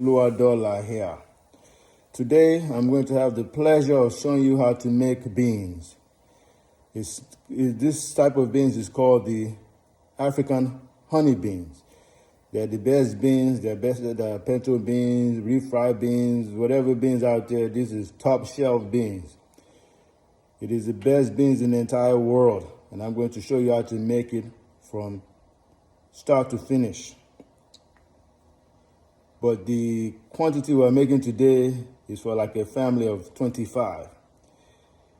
OluwaDollar here. Today I'm going to have the pleasure of showing you how to make beans. This type of beans is called the African honey beans. They're the best beans, they're pinto beans, refried beans, whatever beans out there. This is top shelf beans. It is the best beans in the entire world, and I'm going to show you how to make it from start to finish. But the quantity we're making today is for like a family of 25.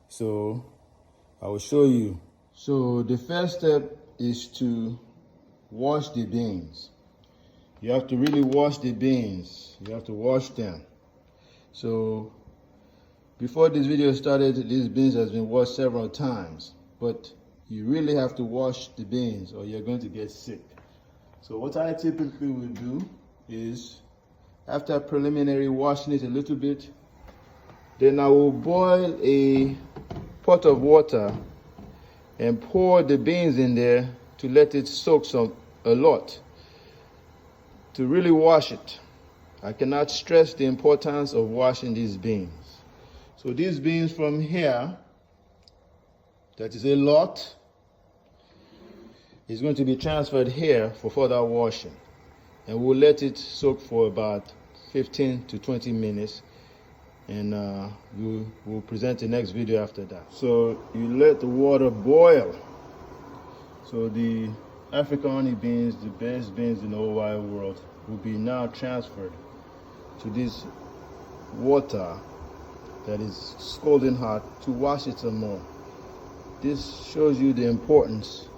So I will show you. So the first step is to wash the beans. You have to really wash the beans. You have to wash them. So before this video started, these beans has been washed several times, but you really have to wash the beans or you're going to get sick. So what I typically would do is, after preliminary washing it a little bit, then I will boil a pot of water and pour the beans in there to let it soak a lot, to really wash it. I cannot stress the importance of washing these beans. So these beans from here, that is a lot, is going to be transferred here for further washing. And we'll let it soak for about 15 to 20 minutes, and we'll present the next video after that. So you let the water boil. So the African honey beans, the best beans in the whole wide world, will be now transferred to this water that is scalding hot to wash it some more. This shows you the importance,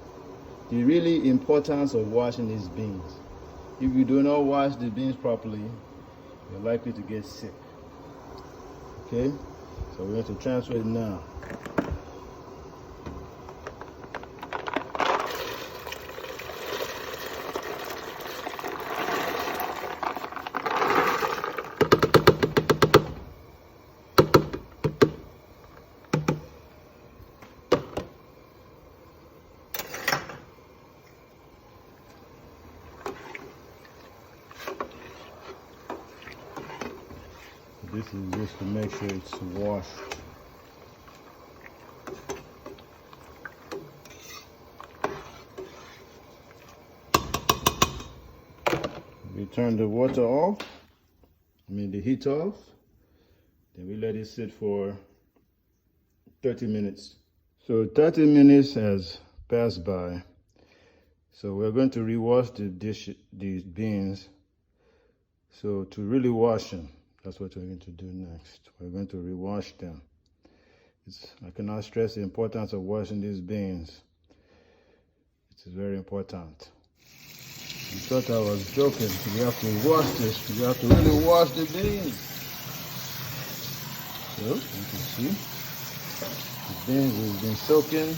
the really importance of washing these beans. If you do not wash the beans properly, you're likely to get sick. Okay, so we're going to transfer it now. This is just to make sure it's washed. We turn the water off, the heat off, then we let it sit for 30 minutes. So 30 minutes has passed by. So we're going to rewash these beans. So to really wash them, that's what we're going to do next. We're going to rewash them. I cannot stress the importance of washing these beans. It is very important. You thought I was joking. You have to wash this. You have to really wash the beans. So you can see the beans has been soaking.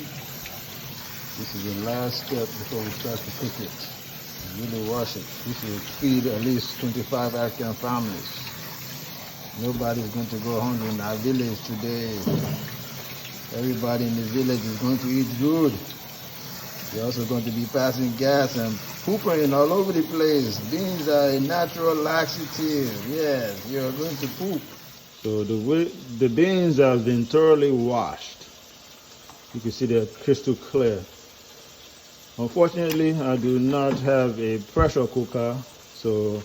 This is the last step before we start to cook it. Really wash it. This will feed at least 25 African families. Nobody's going to go hungry in our village today. Everybody in the village is going to eat good. They're also going to be passing gas and pooping all over the place. Beans are a natural laxative. Yes, you're going to poop. So the beans have been thoroughly washed. You can see they're crystal clear. Unfortunately, I do not have a pressure cooker, so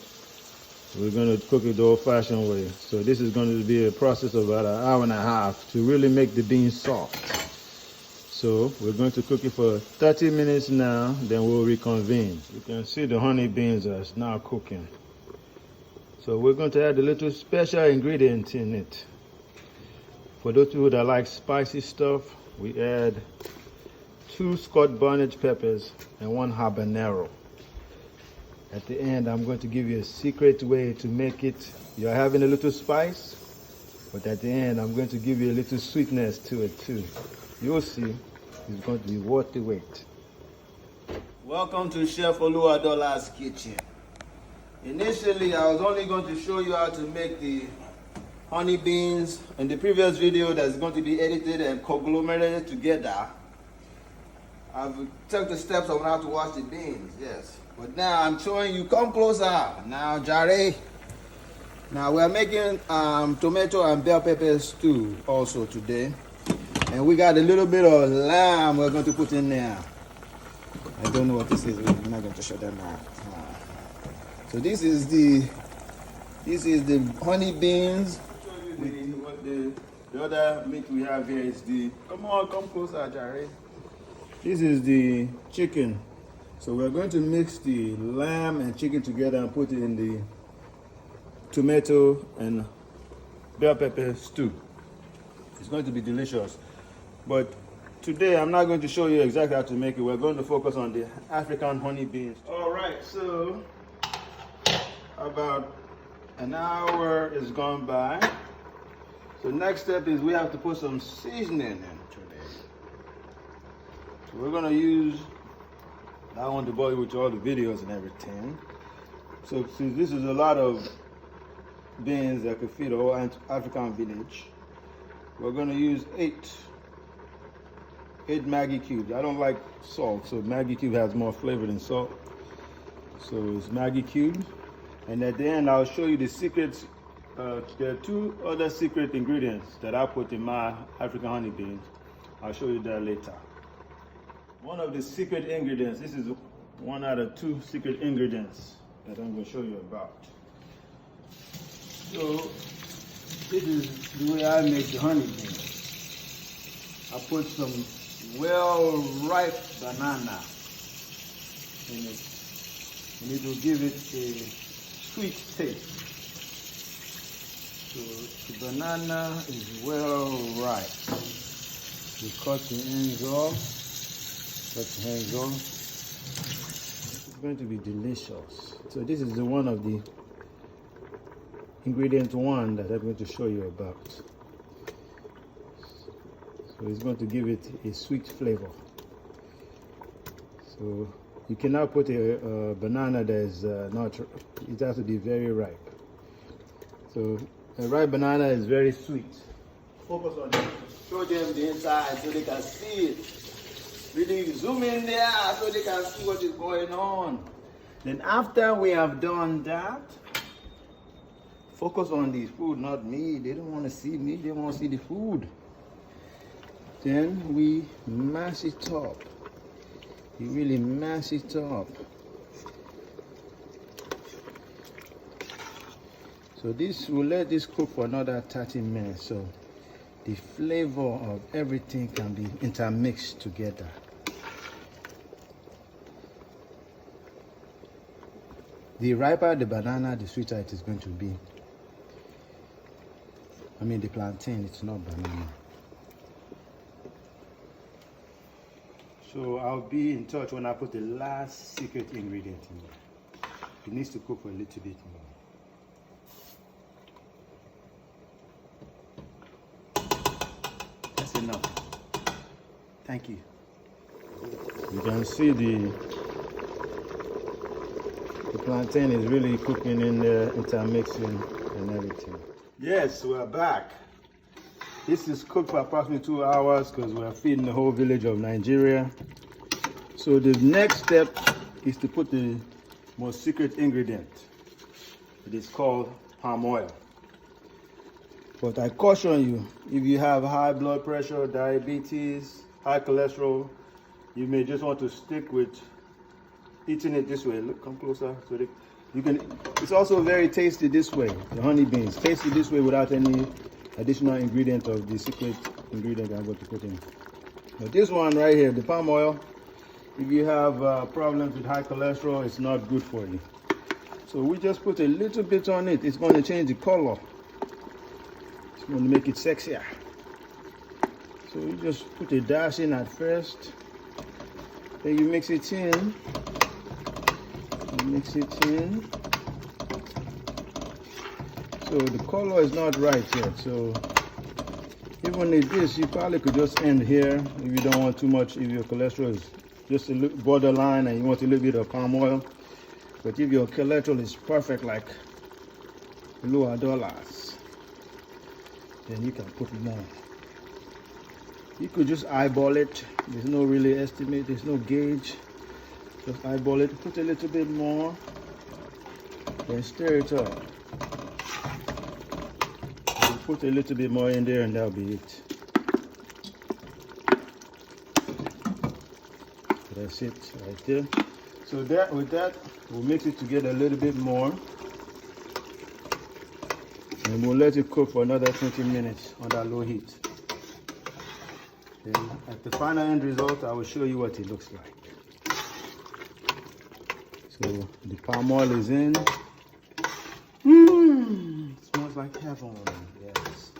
we're going to cook it the old-fashioned way. So this is going to be a process of about an hour and a half to really make the beans soft. So we're going to cook it for 30 minutes now, then we'll reconvene. You can see the honey beans are now cooking. So we're going to add a little special ingredient in it. For those people that like spicy stuff, we add 2 Scotch bonnet peppers and 1 habanero. At the end, I'm going to give you a secret way to make it. You're having a little spice, but at the end, I'm going to give you a little sweetness to it too. You'll see, it's going to be worth the wait. Welcome to Chef OluwaDollar's kitchen. Initially, I was only going to show you how to make the honey beans. In the previous video that's going to be edited and conglomerated together, I've took the steps on how to wash the beans, yes. But now I'm showing you, come closer. Now, Jare, Now we are making tomato and bell pepper stew also today. And we got a little bit of lamb we're going to put in there. I don't know what this is. We're not going to show them now. So this is the honey beans. The other meat we have here is the, come closer, Jerry. This is the chicken. So we're going to mix the lamb and chicken together and put it in the tomato and bell pepper stew. It's going to be delicious. But today I'm not going to show you exactly how to make it. We're going to focus on the African honey beans. All right, so about an hour is gone by. So next step is we have to put some seasoning in today. So we're gonna use, I want to bore you with all the videos and everything. So since this is a lot of beans that could feed a whole African village, we're gonna use eight Maggie cubes. I don't like salt, so Maggie cube has more flavor than salt. So it's Maggie cubes. And at the end, I'll show you the secrets. There are two other secret ingredients that I put in my African honey beans. I'll show you that later. One of the secret ingredients, this is one out of two secret ingredients that I'm going to show you about. So this is the way I make the honey beans. I put some well-ripe banana in it, and it will give it a sweet taste. So the banana is well ripe. You cut the ends off. It's going to be delicious. So this is one of the ingredient one that I'm going to show you about. So it's going to give it a sweet flavor. So you cannot put a banana that is not, it has to be very ripe. So a ripe banana is very sweet. Focus on it. Show them the inside so they can see it. Really zoom in there so they can see what is going on. Then after we have done that, focus on the food, not me. They don't want to see me, they want to see the food. Then we mash it up. You really mash it up. So this will let this cook for another 30 minutes. So the flavor of everything can be intermixed together. The riper the banana, the sweeter it is going to be. I mean the plantain, it's not banana. So I'll be in touch when I put the last secret ingredient in there. It needs to cook for a little bit more. That's enough. Thank you. You can see the plantain is really cooking in there, intermixing and everything. Yes, we're back. This is cooked for approximately 2 hours because we're feeding the whole village of Nigeria. So the next step is to put the most secret ingredient. It is called palm oil. But I caution you, if you have high blood pressure, diabetes, high cholesterol, you may just want to stick with eating it this way. Look, come closer. So you can. It's also very tasty this way. The honey beans, tasty this way without any additional ingredient of the secret ingredient I'm going to put in. But this one right here, the palm oil, if you have problems with high cholesterol, it's not good for you. So we just put a little bit on it. It's going to change the color. It's going to make it sexier. So you just put a dash in at first. Then you mix it in. Mix it in. So the color is not right yet. So even with this, you probably could just end here if you don't want too much, if your cholesterol is just a little borderline and you want a little bit of palm oil. But if your cholesterol is perfect like OluwaDollar, then you can put more. You could just eyeball it. There's no really estimate, there's no gauge. Just eyeball it, put a little bit more, then stir it up. put a little bit more in there and that'll be it. That's it right there. So that with that, we'll mix it together a little bit more. And we'll let it cook for another 20 minutes on that low heat. Then at the final end result, I will show you what it looks like. So the palm oil is in. It smells like heaven. Yes.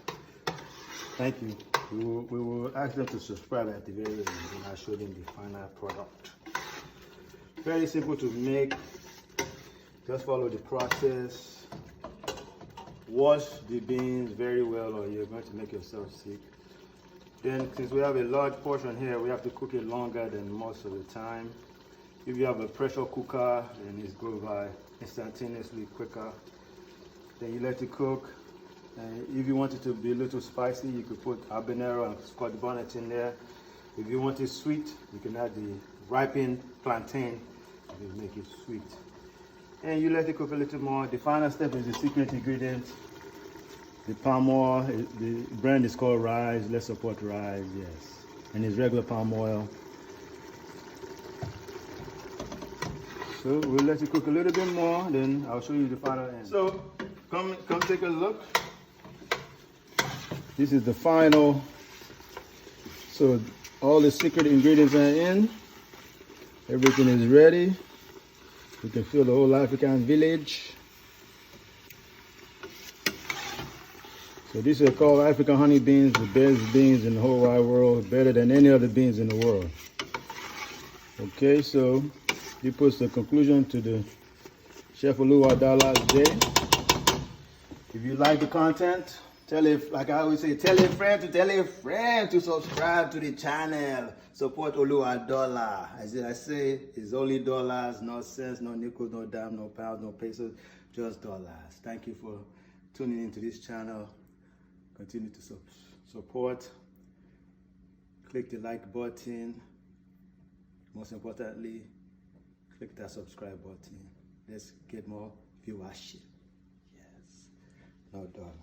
Thank you. We will ask them to subscribe at the very end and I'll show them the final product. Very simple to make. Just follow the process. Wash the beans very well or you're going to make yourself sick. Then since we have a large portion here, we have to cook it longer than most of the time. If you have a pressure cooker, then it's goes by instantaneously quicker. Then you let it cook. If you want it to be a little spicy, you could put Habanero and Scotch Bonnet in there. If you want it sweet, you can add the ripened plantain and make it sweet. And you let it cook a little more. The final step is the secret ingredient. The palm oil, the brand is called Rise. Let's support Rise, yes. And it's regular palm oil. So we'll let it cook a little bit more, then I'll show you the final end. So come take a look. This is the final. So all the secret ingredients are in. Everything is ready. You can feel the whole African village. So these are called African honey beans, the best beans in the whole wide world, better than any other beans in the world. Okay, so this puts the conclusion to the Chef OluwaDollar's day. If you like the content, like I always say, tell a friend to subscribe to the channel. Support OluwaDollar. As I say, it's only dollars, no cents, no nickels, no dime, no pounds, no pesos, just dollars. Thank you for tuning into this channel. Continue to support. Click the like button. Most importantly, click that subscribe button. Let's get more viewership. Yes, no dollars.